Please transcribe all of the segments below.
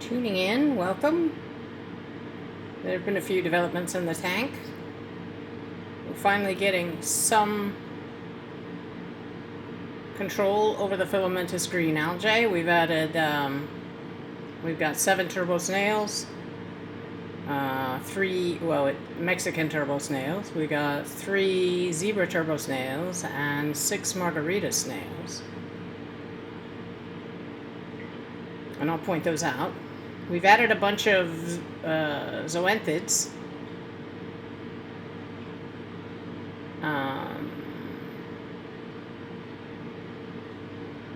Tuning in, welcome. There have been a few developments in the tank. We're finally getting some control over the filamentous green algae. We've got 7 turbo snails, 3 Mexican turbo snails. We got 3 zebra turbo snails and 6 margarita snails. And I'll point those out. We've added a bunch of zoanthids.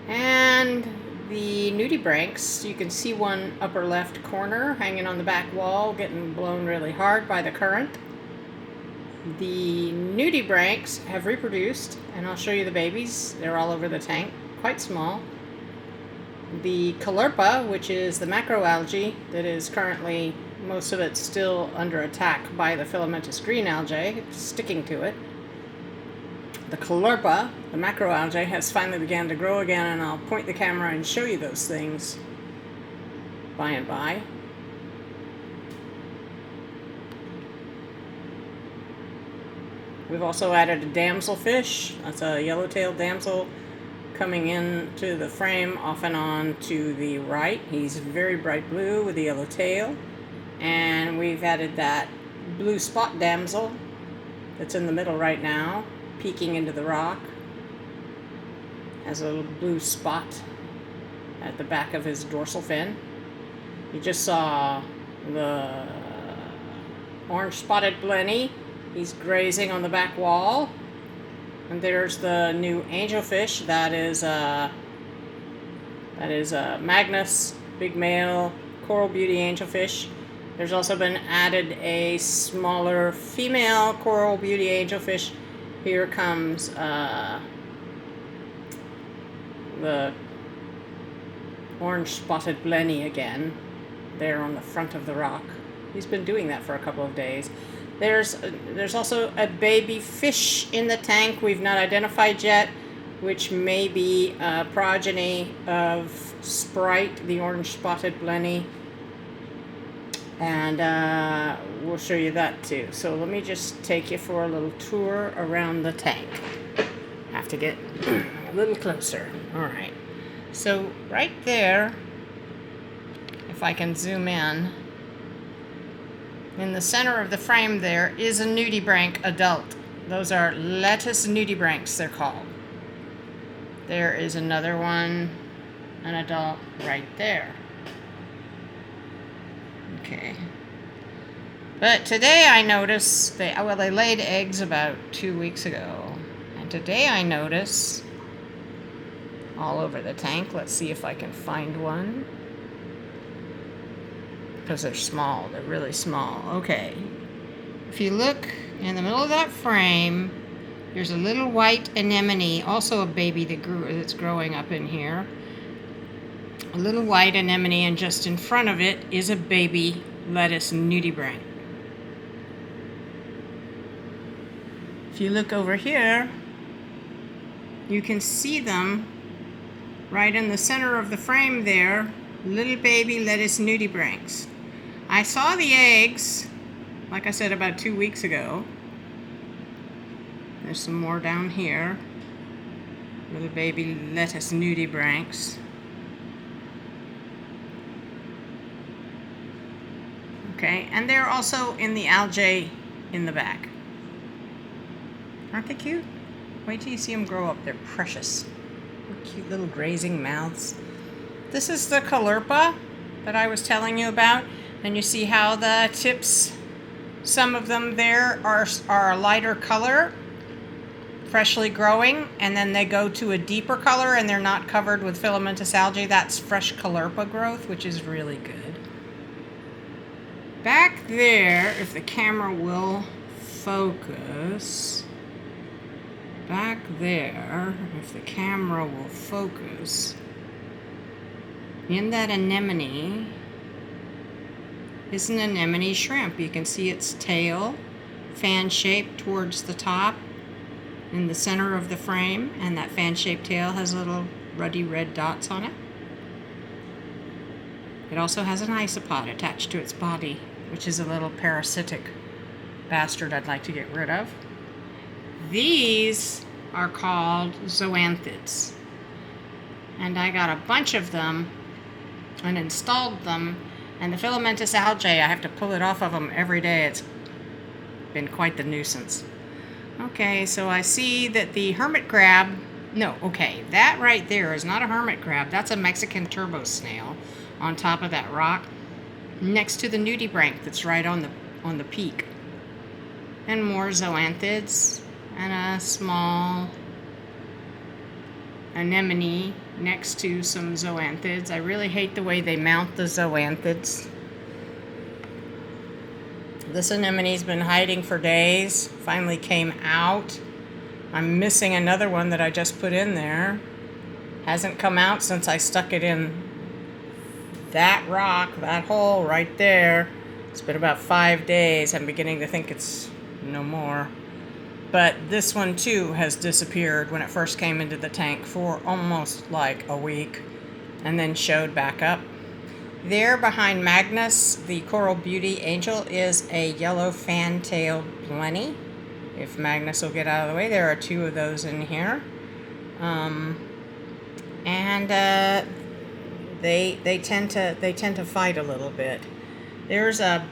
And the nudibranchs, you can see one upper left corner hanging on the back wall, getting blown really hard by the current. The nudibranchs have reproduced, and I'll show you the babies. They're all over the tank, quite small. The caulerpa, which is the macroalgae that is currently, most of it still under attack by the filamentous green algae, sticking to it. The caulerpa, the macroalgae, has finally began to grow again, and I'll point the camera and show you those things by and by. We've also added a damselfish. That's a yellow-tailed damsel coming into the frame off and on to the right. He's very bright blue with a yellow tail. And we've added that blue spot damsel that's in the middle right now, peeking into the rock. Has a little blue spot at the back of his dorsal fin. You just saw the orange spotted blenny. He's grazing on the back wall. And there's the new angelfish. That is Magnus, big male, coral beauty angelfish. There's also been added a smaller female coral beauty angelfish. Here comes the orange spotted blenny again, there on the front of the rock. He's been doing that for a couple of days. There's also a baby fish in the tank we've not identified yet, which may be a progeny of Sprite, the orange spotted blenny, and we'll show you that too. So let me just take you for a little tour around the tank. Have to get a little closer. All right. So right there, if I can zoom in the center of the frame there is a nudibranch adult. Those are lettuce nudibranchs, they're called. There is another one, an adult, right there. Okay. But today I noticed, they laid eggs about 2 weeks ago. And today I notice all over the tank, let's see if I can find one. Because they're small, they're really small. Okay, if you look in the middle of that frame, there's a little white anemone, also a baby that's growing up in here. A little white anemone, and just in front of it is a baby lettuce nudibranch. If you look over here, you can see them right in the center of the frame there, little baby lettuce nudibranchs. I saw the eggs, like I said, about 2 weeks ago. There's some more down here. Little baby lettuce nudibranchs. Okay, and they're also in the algae in the back. Aren't they cute? Wait till you see them grow up. They're precious. Cute little grazing mouths. This is the caulerpa that I was telling you about. And you see how the tips, some of them there are a lighter color, freshly growing, and then they go to a deeper color and they're not covered with filamentous algae. That's fresh caulerpa growth, which is really good. Back there, if the camera will focus, back there, if the camera will focus, in that anemone is an anemone shrimp. You can see its tail, fan-shaped towards the top in the center of the frame, and that fan-shaped tail has little ruddy red dots on it. It also has an isopod attached to its body, which is a little parasitic bastard I'd like to get rid of. These are called zoanthids. And I got a bunch of them and installed them. And the filamentous algae, I have to pull it off of them every day. It's been quite the nuisance. Okay, so I see that the hermit crab, no, okay, that right there is not a hermit crab. That's a Mexican turbo snail on top of that rock next to the nudibranch that's right on the peak. And more zoanthids and a small anemone next to some zoanthids. I really hate the way they mount the zoanthids. This anemone's been hiding for days, finally came out. I'm missing another one that I just put in there. Hasn't come out since I stuck it in that rock, that hole right there. It's been about 5 days. I'm beginning to think it's no more. But this one too has disappeared when it first came into the tank for almost like a week and then showed back up. There behind Magnus, the coral beauty angel, is a yellow fan-tailed blenny. If Magnus will get out of the way, there are 2 of those in here. They tend to fight a little bit. There's a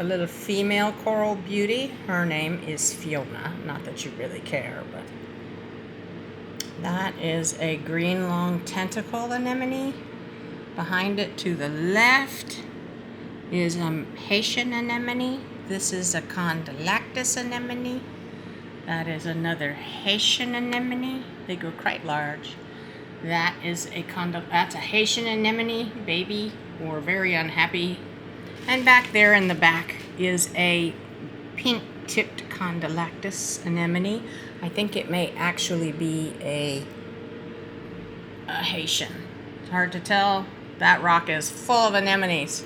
little female coral beauty. Her name is Fiona. Not that you really care, but that is a green long tentacle anemone. Behind it to the left is a Haitian anemone. This is a Condylactis anemone. That is another Haitian anemone. They grow quite large. That's a Haitian anemone baby, or very unhappy. And back there in the back is a pink-tipped Condylactis anemone. I think it may actually be a Haitian. It's hard to tell. That rock is full of anemones.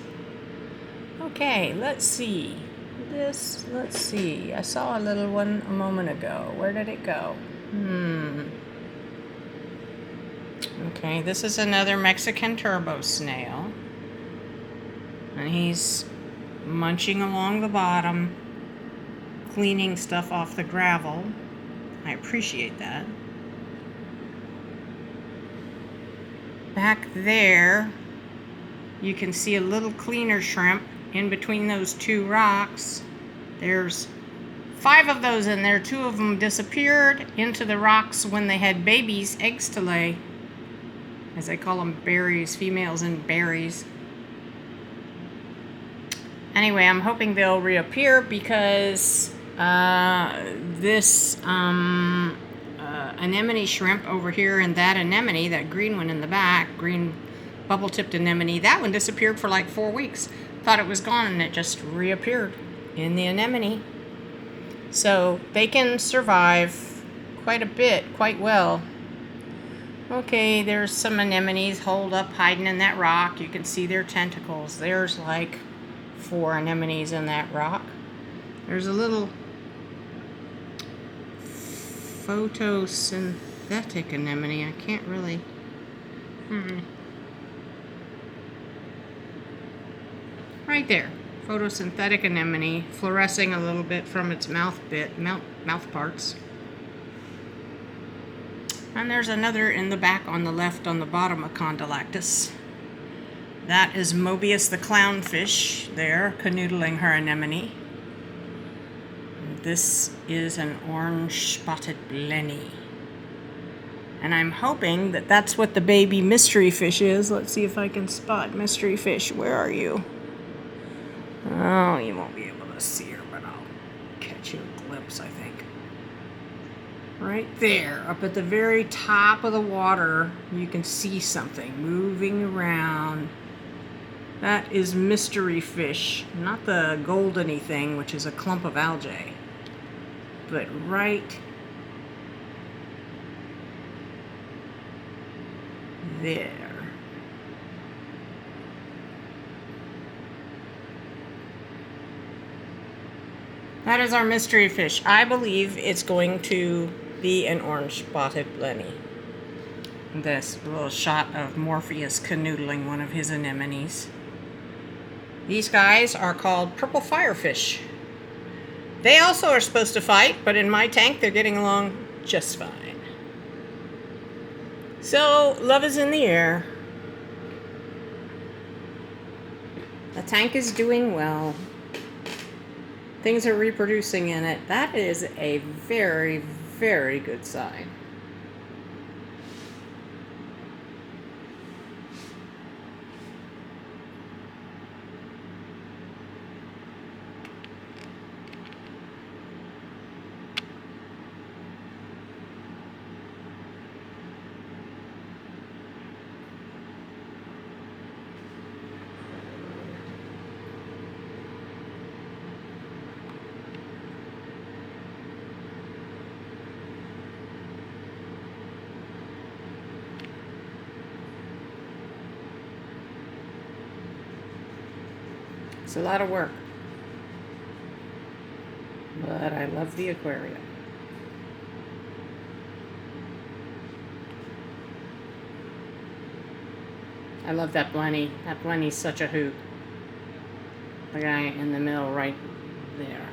Okay, let's see. Let's see. I saw a little one a moment ago. Where did it go? Okay, this is another Mexican turbo snail. And he's munching along the bottom, cleaning stuff off the gravel. I appreciate that. Back there, you can see a little cleaner shrimp in between those 2 rocks. There's 5 of those in there. 2 of them disappeared into the rocks when they had babies, eggs to lay. As I call them, berries, females and berries. Anyway, I'm hoping they'll reappear because this anemone shrimp over here and that anemone, that green one in the back, green bubble-tipped anemone, that one disappeared for like 4 weeks. Thought it was gone and it just reappeared in the anemone. So they can survive quite a bit, quite well. Okay, there's some anemones holed up hiding in that rock. You can see their tentacles. There's like 4 anemones in that rock. There's a little photosynthetic anemone. I can't really... Right there. Photosynthetic anemone, fluorescing a little bit from its mouth parts. And there's another in the back on the left on the bottom of Condylactis. That is Mobius the clownfish there, canoodling her anemone. This is an orange-spotted blenny. And I'm hoping that that's what the baby mystery fish is. Let's see if I can spot mystery fish. Where are you? Oh, you won't be able to see her, but I'll catch you a glimpse, I think. Right there, up at the very top of the water, you can see something moving around. That is mystery fish, not the goldeny thing, which is a clump of algae, but right there. That is our mystery fish. I believe it's going to be an orange spotted blenny. this little shot of Morpheus canoodling one of his anemones. These guys are called purple firefish. They also are supposed to fight, but in my tank they're getting along just fine. So, love is in the air. The tank is doing well. Things are reproducing in it. That is a very, very good sign. It's a lot of work, but I love the aquarium. I love that blenny. That blenny's such a hoot. The guy in the middle right there.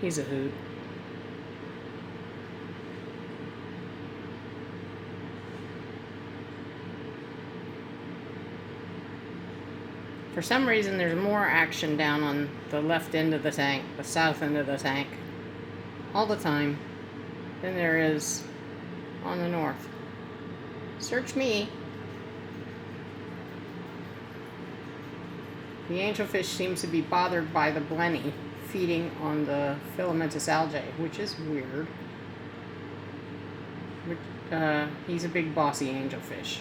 He's a hoot. For some reason, there's more action down on the left end of the tank, the south end of the tank, all the time, than there is on the north. Search me. The angelfish seems to be bothered by the blenny feeding on the filamentous algae, which is weird. He's a big bossy angelfish.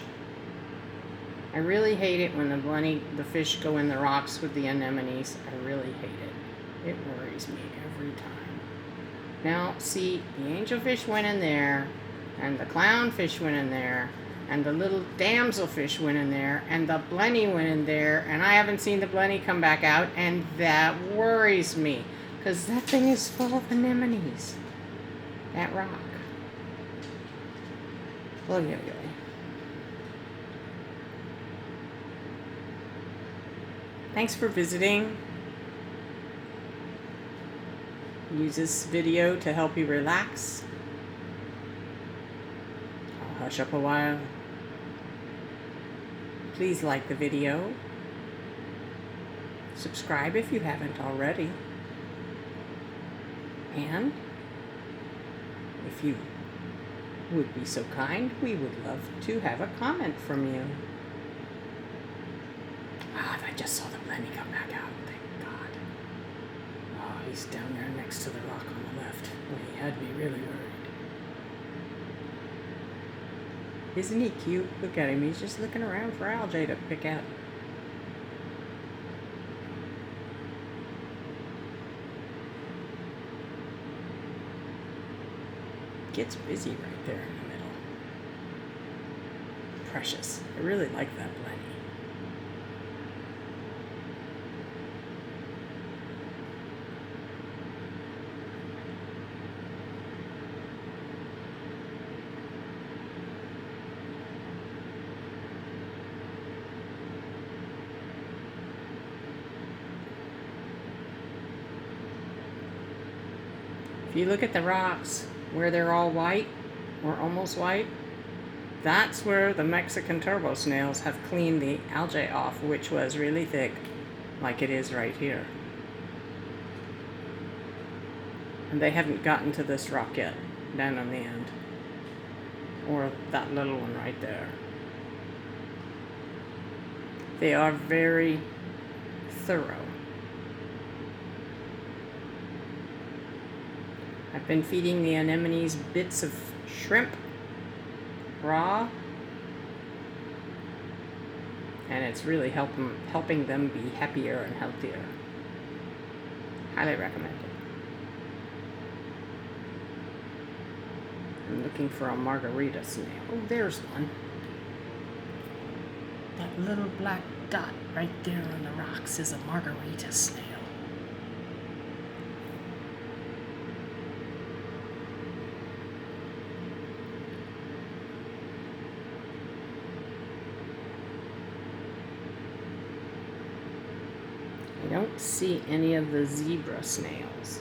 I really hate it when the fish go in the rocks with the anemones. I really hate it. It worries me every time. Now, see, the angelfish went in there, and the clownfish went in there, and the little damselfish went in there, and the blenny went in there, and I haven't seen the blenny come back out, and that worries me, because that thing is full of anemones. That rock. Look at it. Thanks for visiting. Use this video to help you relax. I'll hush up a while. Please like the video. Subscribe if you haven't already. And if you would be so kind, we would love to have a comment from you. I just saw the blenny come back out, thank God. Oh, he's down there next to the rock on the left. Well, he had me really worried. Isn't he cute? Look at him, he's just looking around for algae to pick out. Gets busy right there in the middle. Precious. I really like that blenny. If you look at the rocks where they're all white, or almost white, that's where the Mexican turbo snails have cleaned the algae off, which was really thick, like it is right here. And they haven't gotten to this rock yet, down on the end. Or that little one right there. They are very thorough. I've been feeding the anemones bits of shrimp, raw, and it's really helping them be happier and healthier. Highly recommend it. I'm looking for a margarita snail. Oh, there's one. That little black dot right there on the rocks is a margarita snail. don't see any of the zebra snails.